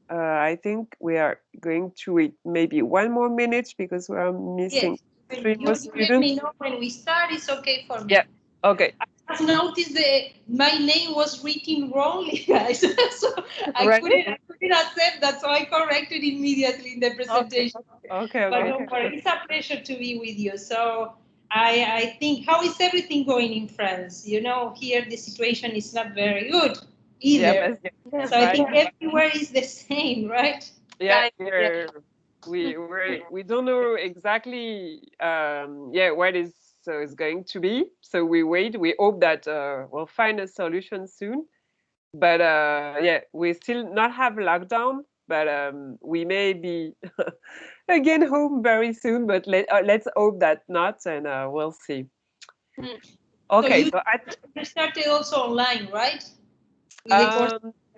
I think we are going to wait maybe 1 more minute because we are missing Yes, when three you more let me students. know when we start, it's okay for Yeah. me. Okay. I just noticed that my name was written wrongly, guys. So Ready? I couldn't accept that, so I corrected immediately in the Okay. presentation. Okay. But Okay. don't worry, it's a pleasure to be with you. So I think, how is everything going in France? You know, here the situation is not very good Yeah, either. but yeah, So I but think everywhere is the same, right? yeah, we don't know exactly yeah what is going to be. So we wait. We hope that we'll find a solution soon. But yeah, we still not have lockdown, but we may be again home very soon. But let's hope that not, and we'll see. Mm. So Okay, so you started also online, right? With the course.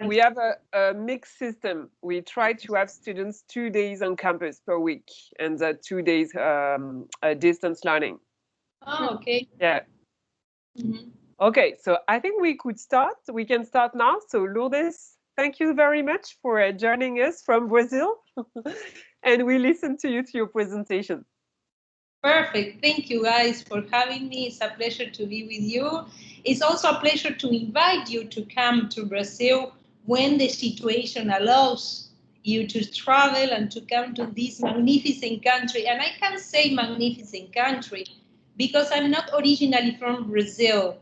we have a mixed system. We try to have students 2 days on campus per week, and 2 days distance learning. Oh, okay. Yeah. Mhm. Okay, so I think we could start. We can start now. So Lourdes, thank you very much for joining us from Brazil. And we listen to your presentation. Perfect. Thank you guys for having me. It's a pleasure to be with you. It's also a pleasure to invite you to come to Brazil when the situation allows you to travel and to come to this magnificent country. And I can say magnificent country because I'm not originally from Brazil.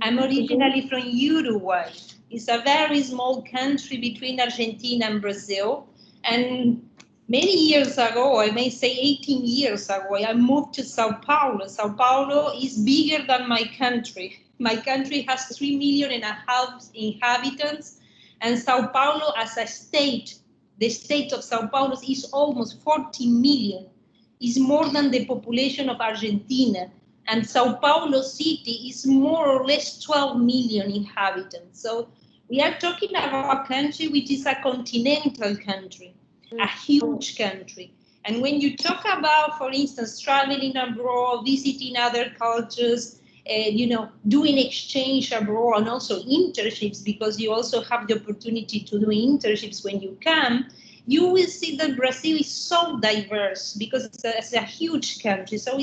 I'm originally from Uruguay. It's a very small country between Argentina and Brazil. And many years ago, I may say 18 years ago, I moved to Sao Paulo. Sao Paulo is bigger than my country. My country has 3.5 million inhabitants, and Sao Paulo as a state, the state of Sao Paulo is almost 40 million. Is more than the population of Argentina. And Sao Paulo city is more or less 12 million inhabitants. So we are talking about a country which is a continental country, a huge country. And when you talk about, for instance, traveling abroad, visiting other cultures, doing exchange abroad and also internships, because you also have the opportunity to do internships when you come, you will see that Brazil is so diverse because it's a huge country. So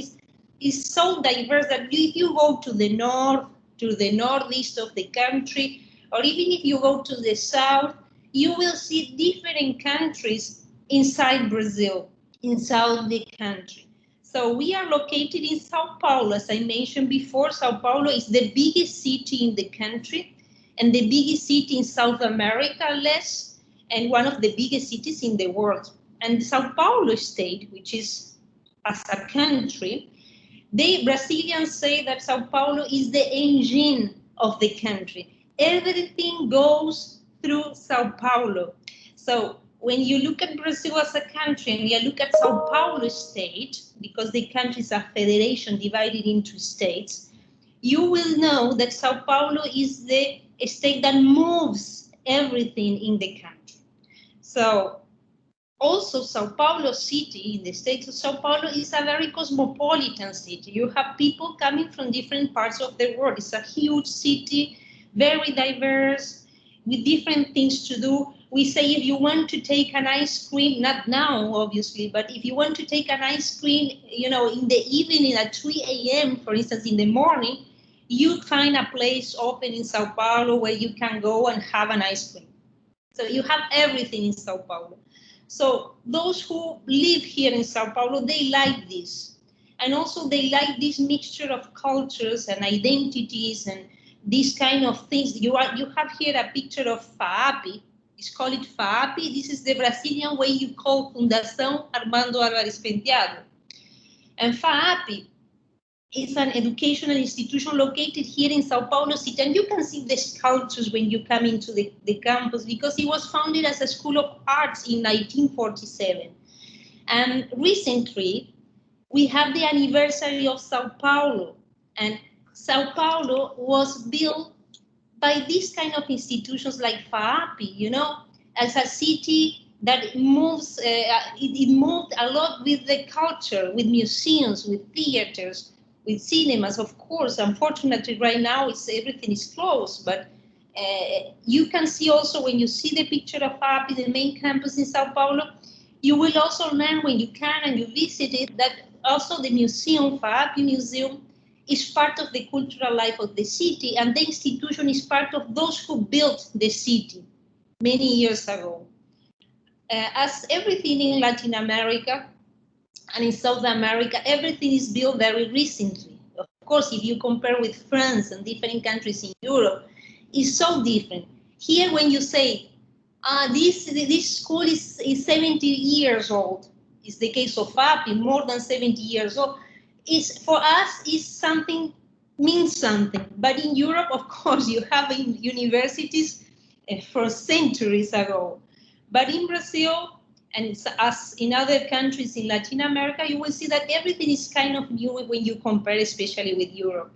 it's so diverse that if you go to the north, to the northeast of the country, or even if you go to the south, you will see different countries inside Brazil, inside the country. So we are located in Sao Paulo. As I mentioned before, Sao Paulo is the biggest city in the country and the biggest city in South America, less, and one of the biggest cities in the world. And Sao Paulo state, which is as a country, the Brazilians say that Sao Paulo is the engine of the country. Everything goes through Sao Paulo. So when you look at Brazil as a country and you look at Sao Paulo state, because the country is a federation divided into states, you will know that Sao Paulo is the state that moves everything in the country. So also, Sao Paulo city, in the state of Sao Paulo, is a very cosmopolitan city. You have people coming from different parts of the world. It's a huge city, very diverse, with different things to do. We say if you want to take an ice cream, not now, obviously, but if you want to take an ice cream, in the evening at 3 a.m., for instance, in the morning, you find a place open in Sao Paulo where you can go and have an ice cream. So you have everything in Sao Paulo. So those who live here in Sao Paulo, they like this. And also they like this mixture of cultures and identities and these kind of things. You have here a picture of FAAP. It's called FAAP. This is the Brazilian way you call Fundação Armando Álvares Penteado. And FAAP is an educational institution located here in Sao Paulo City. And you can see the sculptures when you come into the campus because it was founded as a school of arts in 1947. And recently, we have the anniversary of Sao Paulo. And Sao Paulo was built by these kind of institutions like FAAP, as a city that moves, it moved a lot with the culture, with museums, with theaters, with cinemas, of course. Unfortunately, right now, everything is closed, but You can see also when you see the picture of FAAP, the main campus in Sao Paulo, you will also learn when you can and you visit it that also the museum, FAAP Museum, is part of the cultural life of the city, and the institution is part of those who built the city many years ago. As everything in Latin America and in South America, everything is built very recently. Of course, if you compare with France and different countries in Europe, it's so different. Here, when you say, this school is 70 years old, it's the case of FAAP, more than 70 years old, for us is something, means something. But in Europe, of course, you have universities from centuries ago. But in Brazil, and as in other countries in Latin America, you will see that everything is kind of new when you compare, especially with Europe.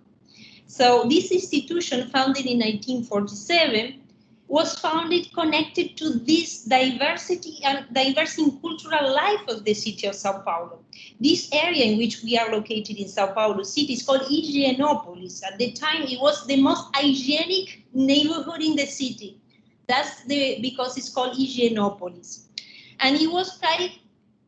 So this institution, founded in 1947, was founded connected to this diversity and diverse in cultural life of the city of Sao Paulo. This area in which we are located in Sao Paulo city is called Higienópolis. At the time, it was the most hygienic neighborhood in the city. That's because it's called Higienópolis. And it was like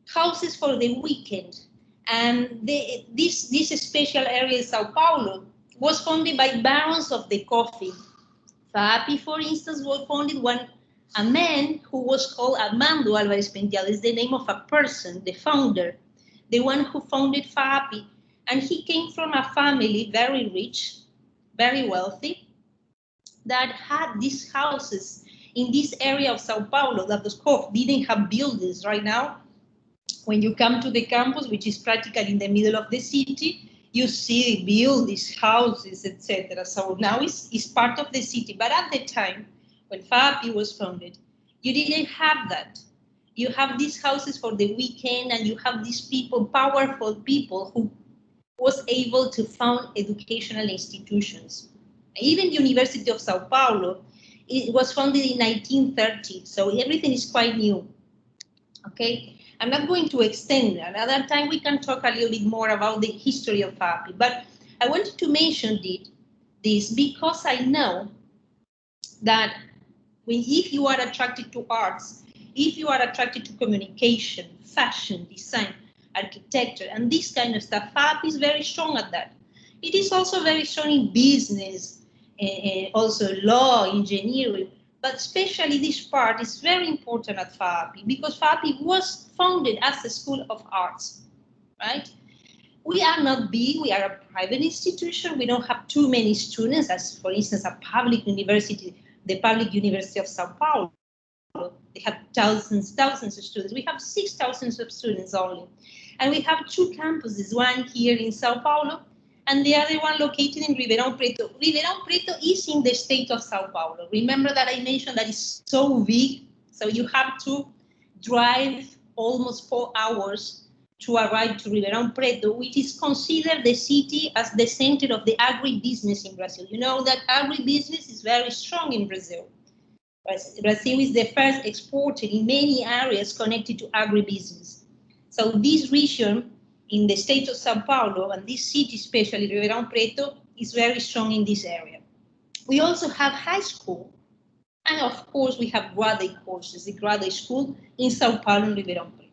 houses for the weekend. And this special area in Sao Paulo was founded by barons of the coffee. FAAP, for instance, was founded a man who was called Armando Álvarez Penteado. Is the name of a person, the founder, the one who founded FAAP. And he came from a family very rich, very wealthy, that had these houses in this area of Sao Paulo that of course didn't have buildings right now. When you come to the campus, which is practically in the middle of the city, you see buildings, houses, etc. So now it's part of the city. But at the time, when FAAP was founded, you didn't have that. You have these houses for the weekend, and you have these people, powerful people, who was able to found educational institutions. Even the University of Sao Paulo, it was founded in 1930, so everything is quite new. Okay, I'm not going to extend. Another time we can talk a little bit more about the history of FAAP, but I wanted to mention this because I know that if you are attracted to arts, if you are attracted to communication, fashion, design, architecture, and this kind of stuff, FAAP is very strong at that. It is also very strong in business, also law, engineering, but especially this part is very important at FAAP because FAAP was founded as a school of arts, right? We are not big, we are a private institution. We don't have too many students as, for instance, a public university, the Public University of Sao Paulo. They have thousands of students. We have 6,000 of students only. And we have two campuses, one here in Sao Paulo and the other one located in Ribeirão Preto. Ribeirão Preto is in the state of Sao Paulo. Remember that I mentioned that it's so big, so you have to drive almost 4 hours to arrive to Ribeirão Preto, which is considered the city as the center of the agribusiness in Brazil. You know that agribusiness is very strong in Brazil. Brazil is the first exporter in many areas connected to agribusiness. So this region in the state of Sao Paulo, and this city, especially Ribeirão Preto, is very strong in this area. We also have high school, and of course we have graduate courses, the graduate school in Sao Paulo and Ribeirão Preto.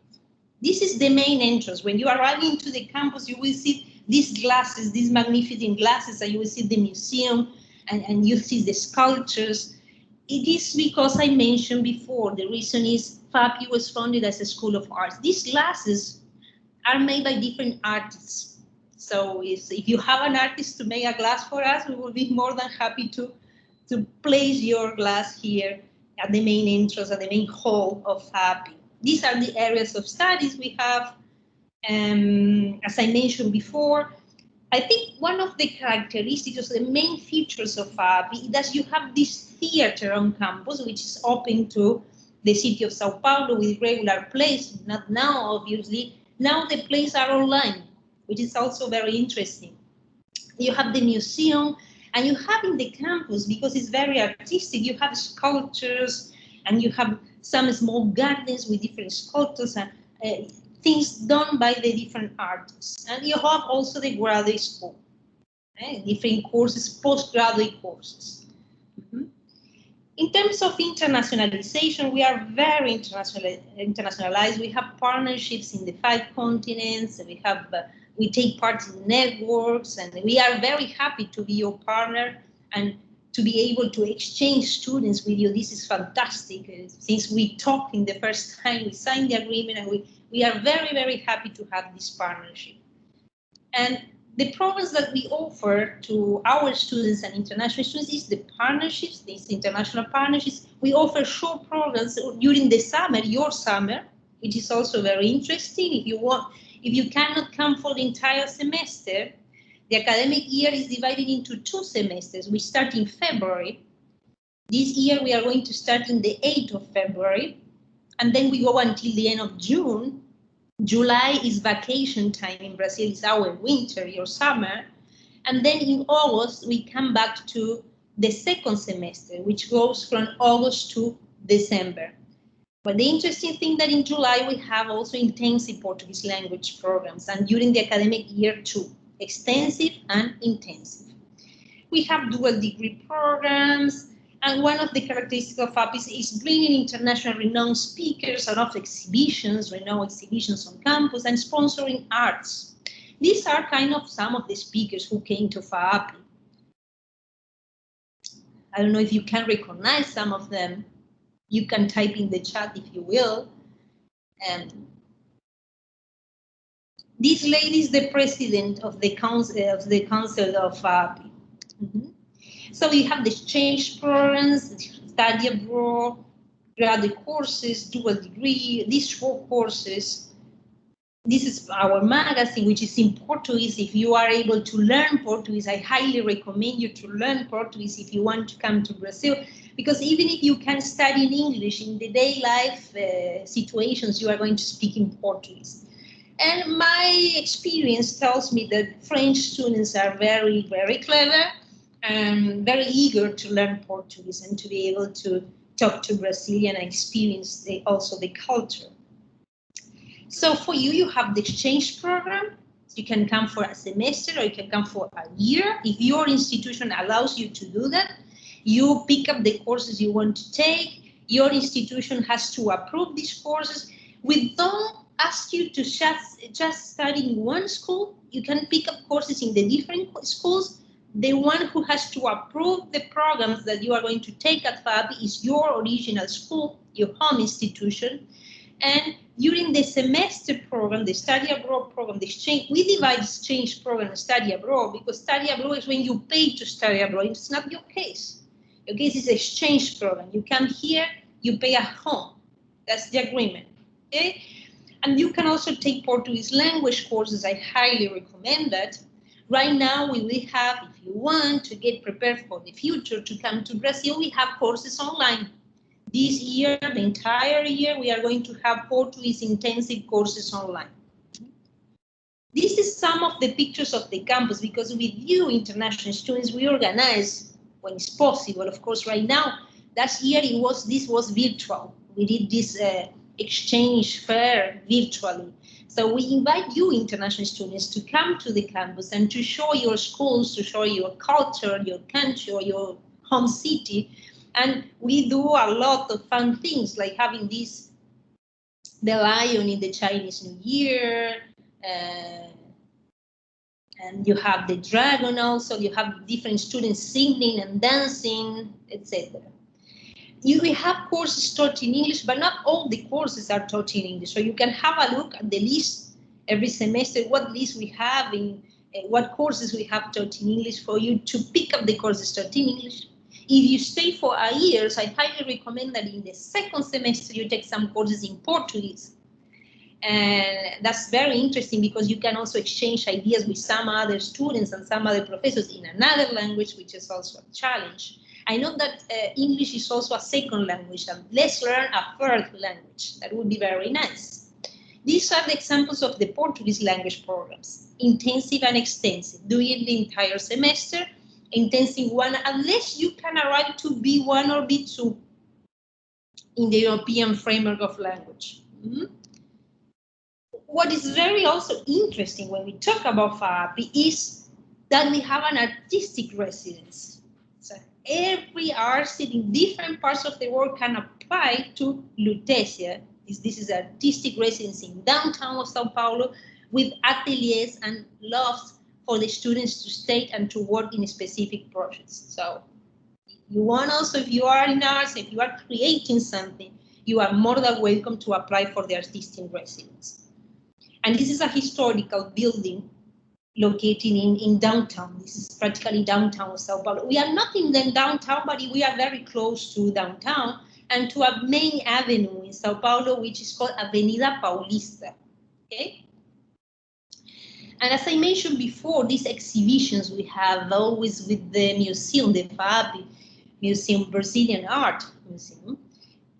This is the main entrance. When you arrive into the campus, you will see these glasses, these magnificent glasses, and you will see the museum, and you see the sculptures. It is because I mentioned before, the reason is FAAP was founded as a school of arts. These glasses are made by different artists. So if you have an artist to make a glass for us, we will be more than happy to place your glass here at the main entrance, at the main hall of FAAP. These are the areas of studies we have. As I mentioned before, I think one of the characteristics, the main features of FAAP is that you have this theater on campus, which is open to the city of Sao Paulo with regular plays, not now, obviously. Now the plays are online, which is also very interesting. You have the museum, and you have in the campus, because it's very artistic, you have sculptures, and you have some small gardens with different sculptures and things done by the different artists. And you have also the graduate school, different courses, postgraduate courses. In terms of internationalization, we are very internationalized. We have partnerships in the 5 continents. We take part in networks, and we are very happy to be your partner and to be able to exchange students with you. This is fantastic. Since we talked in the first time, we signed the agreement, and we are very, very happy to have this partnership. And the programs that we offer to our students and international students is the partnerships, these international partnerships. We offer short programs during the summer, your summer, which is also very interesting. If you cannot come for the entire semester, the academic year is divided into 2 semesters. We start in February. This year we are going to start in the 8th of February, and then we go until the end of June. July is vacation time in Brazil, it's our winter, your summer. And then in August, we come back to the 2nd semester, which goes from August to December. But the interesting thing that in July, we have also intensive Portuguese language programs, and during the academic year too, extensive and intensive. We have dual degree programs. And one of the characteristics of FAAP is bringing international renowned speakers out of exhibitions, renowned exhibitions on campus, and sponsoring arts. These are kind of some of the speakers who came to FAAP. I don't know if you can recognize some of them. You can type in the chat if you will. This lady is the president of the council of FAAP. So you have the exchange programs, study abroad, graduate courses, dual degree, these 4 courses. This is our magazine, which is in Portuguese. If you are able to learn Portuguese, I highly recommend you to learn Portuguese if you want to come to Brazil, because even if you can study in English, in the day life situations, you are going to speak in Portuguese. And my experience tells me that French students are very, very clever and very eager to learn Portuguese and to be able to talk to Brazilian and experience also the culture. So for you, you have the exchange program. You can come for a semester or you can come for a year. If your institution allows you to do that, you pick up the courses you want to take. Your institution has to approve these courses. We don't ask you to just study in one school. You can pick up courses in the different schools. The one who has to approve the programs that you are going to take at FAAP is your original school, your home institution. And during the semester program, the study abroad program, the exchange, we divide exchange program and study abroad, because study abroad is when you pay to study abroad. It's not your case. Your case is exchange program. You come here, you pay at home. That's the agreement. Okay? And you can also take Portuguese language courses. I highly recommend that. Right now, we will have, if you want to get prepared for the future to come to Brazil, we have courses online. This year, the entire year, we are going to have Portuguese intensive courses online. This is some of the pictures of the campus, because with you, international students, we organize when it's possible. Of course, right now, last year, this was virtual. We did this exchange fair virtually. So we invite you, international students, to come to the campus and to show your schools, to show your culture, your country, or your home city. And we do a lot of fun things, like having the lion in the Chinese New Year, and you have the dragon also, you have different students singing and dancing, etc. We have courses taught in English, but not all the courses are taught in English. So you can have a look at the list every semester, what list we have in what courses we have taught in English, for you to pick up the courses taught in English. If you stay for a year, I highly recommend that in the 2nd semester you take some courses in Portuguese. And that's very interesting, because you can also exchange ideas with some other students and some other professors in another language, which is also a challenge. I know that English is also a 2nd language, and let's learn a 3rd language. That would be very nice. These are the examples of the Portuguese language programs, intensive and extensive, doing the entire semester. Intensive 1, unless you can arrive to B1 or B2 in the European framework of language. What is very also interesting when we talk about FAAP is that we have an artistic residence. So every artist in different parts of the world can apply to Lutetia. This is artistic residence in downtown of Sao Paulo with ateliers and lofts for the students to stay and to work in specific projects. So you want also, if you are in arts, if you are creating something, you are more than welcome to apply for the artistic residence. And this is a historical building located in downtown. This is practically downtown Sao Paulo. We are not in the downtown, but we are very close to downtown and to a main avenue in Sao Paulo, which is called Avenida Paulista. Okay. And as I mentioned before, these exhibitions we have always with the museum, the FAAP Museum, Brazilian Art Museum,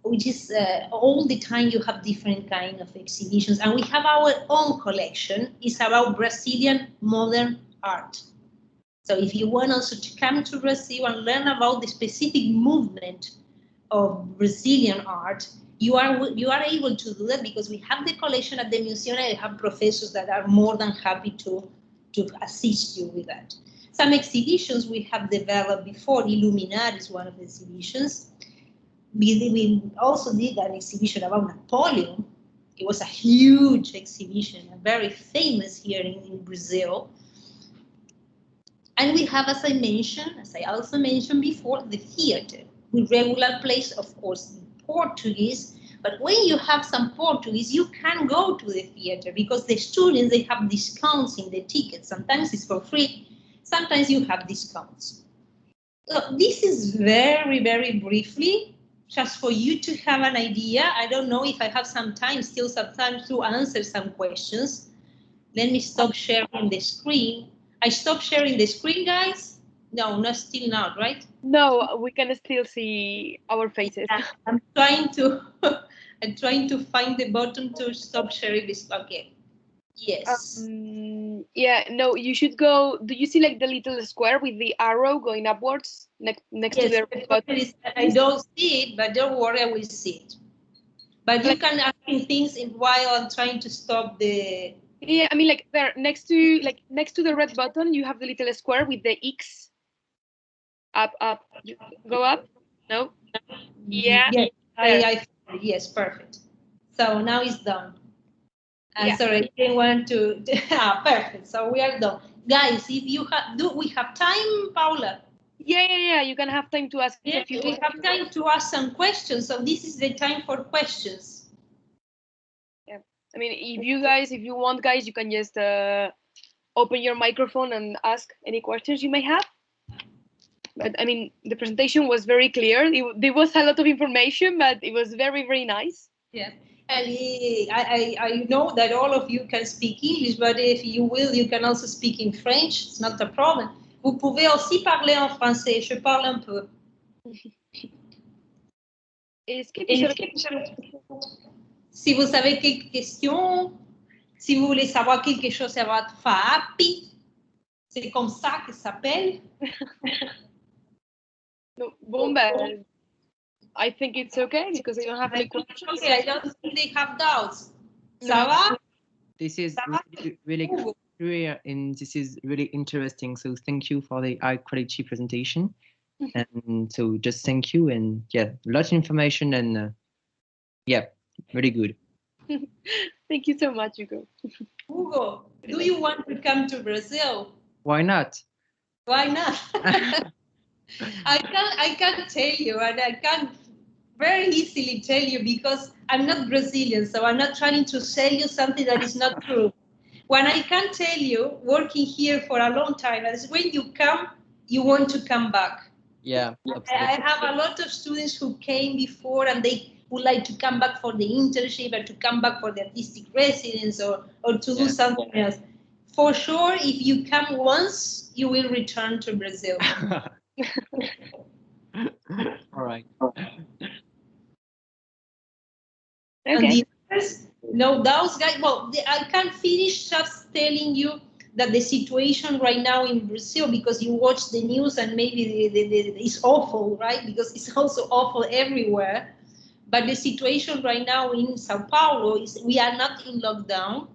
which is all the time you have different kind of exhibitions. And we have our own collection. It's about Brazilian modern art. So if you want also to come to Brazil and learn about the specific movement of Brazilian art, you are able to do that because we have the collection at the museum and we have professors that are more than happy to assist you with that. Some exhibitions we have developed before. Illuminar is one of the exhibitions. We also did an exhibition about Napoleon. It was a huge exhibition, very famous here in Brazil. And we have, as I also mentioned before, the theater. We regular place, of course, in Portuguese. But when you have some Portuguese, you can go to the theater because the students, they have discounts in the tickets. Sometimes it's for free. Sometimes you have discounts. So this is very, very briefly, just for you to have an idea. I don't know if I have some time, still some time to answer some questions. Let me stop sharing the screen. I stopped sharing the screen, guys? No, not still not, right? No, we can still see our faces. I'm trying to find the button to stop sharing this. Okay. Yes. Yeah, no, you should go. Do you see like the little square with the arrow going upwards next to the button? I don't see it, but don't worry, I will see it. But you can ask me things while I'm trying to stop the. Yeah, I mean, like there next to the red button, you have the little square with the X. Up. You go up. No. Yeah. Yes, yes, perfect. So now it's done. Yeah. Sorry, I didn't want to. Perfect. So we are done, guys. If you we have time, Paula? Yeah. You can have time to ask. Yeah, we have time to ask some questions. So this is the time for questions. Yeah. I mean, if you want, guys, you can just open your microphone and ask any questions you may have. But I mean, the presentation was very clear. There was a lot of information, but it was very, very nice. Yeah. And I know that all of you can speak English, but if you will, you can also speak in French. It's not a problem. Vous pouvez aussi parler en français. Je parle un peu. Si vous avez quelques questions, si vous voulez savoir quelque chose about FAAP, c'est comme ça que ça s'appelle. No, bomba. I think it's okay because I don't have any questions. Okay, I don't think they have doubts. Ça va? This is really clear and this is really interesting. So thank you for the high quality presentation. And so just thank you and yeah, lots of information and yeah, very good. Thank you so much, Hugo. Hugo, do you want to come to Brazil? Why not? Why not? I can't tell you, and I can't very easily tell you because I'm not Brazilian, so I'm not trying to sell you something that is not true. When I can tell you, working here for a long time, is when you come, you want to come back. Yeah, absolutely. I have a lot of students who came before and they would like to come back for the internship or to come back for the artistic residence or to do something else. For sure, if you come once, you will return to Brazil. All right. Okay. And the others, no doubts, guys. Well, I can't finish just telling you that the situation right now in Brazil, because you watch the news and maybe it's awful, right? Because it's also awful everywhere. But the situation right now in Sao Paulo is we are not in lockdown.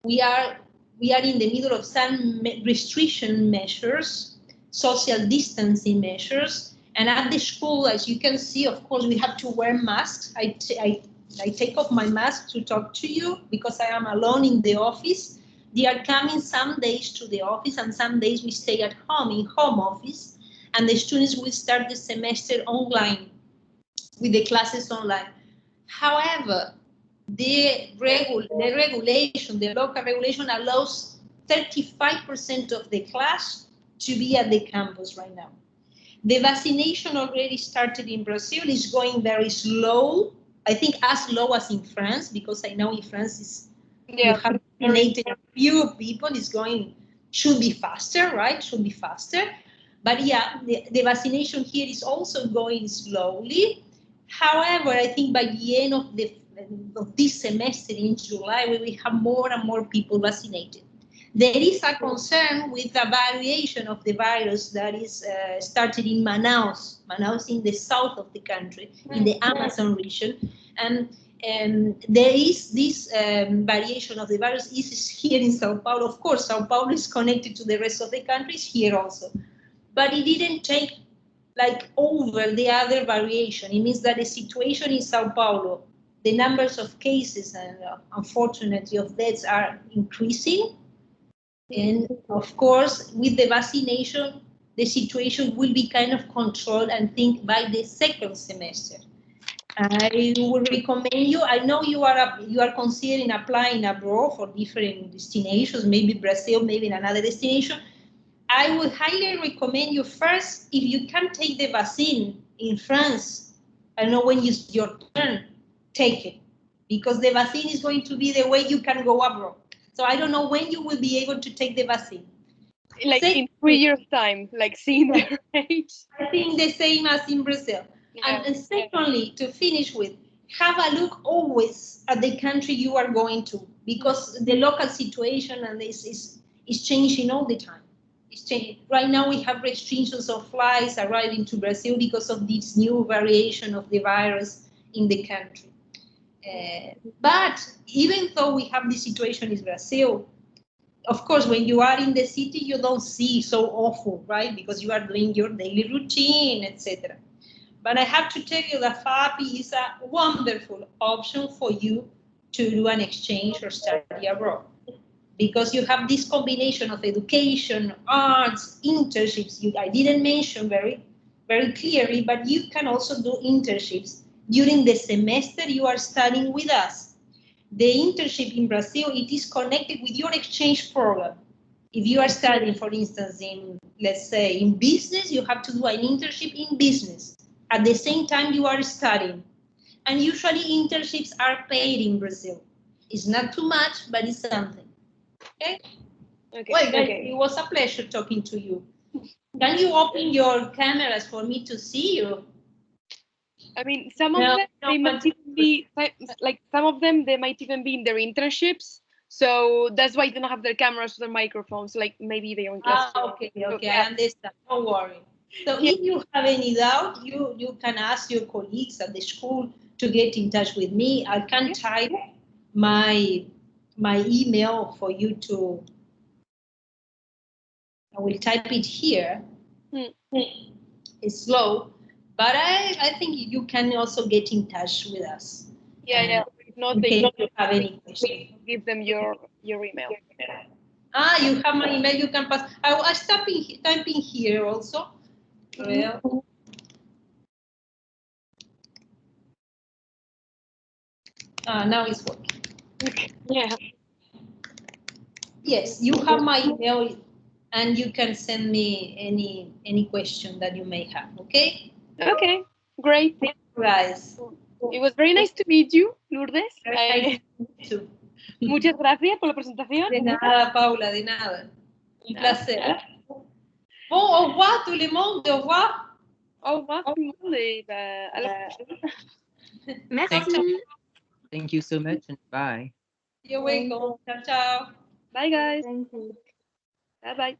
We are in the middle of some restriction measures, social distancing measures, And at the school, as you can see, of course, we have to wear masks. I take off my mask to talk to you because I am alone in the office. They are coming some days to the office and some days we stay at home in home office. And the students will start the semester online with the classes online. However, the regulation, the local regulation allows 35% of the class to be at the campus right now. The vaccination already started in Brazil. It's going very slow. I think as slow as in France, because I know in France you have vaccinated a few people. Should be faster, right? Should be faster. But yeah, the vaccination here is also going slowly. However, I think by the end of this semester in July, we will have more and more people vaccinated. There is a concern with the variation of the virus that is started in Manaus in the south of the country, in the Amazon region. And there is this variation of the virus is here in Sao Paulo. Of course, Sao Paulo is connected to the rest of the countries here also. But it didn't take over the other variation. It means that the situation in Sao Paulo, the numbers of cases and unfortunately of deaths are increasing. And of course, with the vaccination, the situation will be kind of controlled, and think by the second semester. I would recommend you. I know you are considering applying abroad for different destinations, maybe Brazil, maybe another destination. I would highly recommend you first, if you can take the vaccine in France, I know when it's your turn, take it, because the vaccine is going to be the way you can go abroad. So I don't know when you will be able to take the vaccine. Like in 3 years' time, like seeing the rate. I think the same as in Brazil. Yeah. And secondly, to finish with, have a look always at the country you are going to, because the local situation and this is changing all the time. It's changing. Right now we have restrictions of flights arriving to Brazil because of this new variation of the virus in the country. But even though we have this situation in Brazil, of course, when you are in the city, you don't see so awful, right? Because you are doing your daily routine, etc. But I have to tell you that FAAP is a wonderful option for you to do an exchange or study abroad, because you have this combination of education, arts, internships. I didn't mention very, very clearly, but you can also do internships during the semester you are studying with us. The internship in Brazil, it is connected with your exchange program. If you are studying, for instance, let's say in business, you have to do an internship in business. At the same time you are studying. And usually internships are paid in Brazil. It's not too much, but it's something. Okay? Well, guys, it was a pleasure talking to you. Can you open your cameras for me to see you? I mean, some of them, they might even be, like, some of them, they might even be in their internships. So that's why they don't have their cameras or their microphones. Like, maybe they don't. Okay, I understand. Don't worry. So if you have any doubt, you can ask your colleagues at the school to get in touch with me. I can type my email for you to. I will type it here. It's slow, but I think you can also get in touch with us. Yeah. If not, they don't have any questions. Give them your email. You have my email. You can pass. I was typing here also. Well. Now it's working. Yeah. Yes, you have my email, and you can send me any question that you may have. Okay. Okay. Great. Thank you, guys. It was very nice to meet you, Lourdes. Nice to meet you. Muchas gracias por la presentación. De nada, Paula, de nada. Un placer. Bon, au revoir tout le monde, au revoir. Au revoir tout le monde et à la prochaine. Merci. Thank you so much and bye. You're welcome. Ciao, ciao. Bye, guys. Thank you. Bye-bye.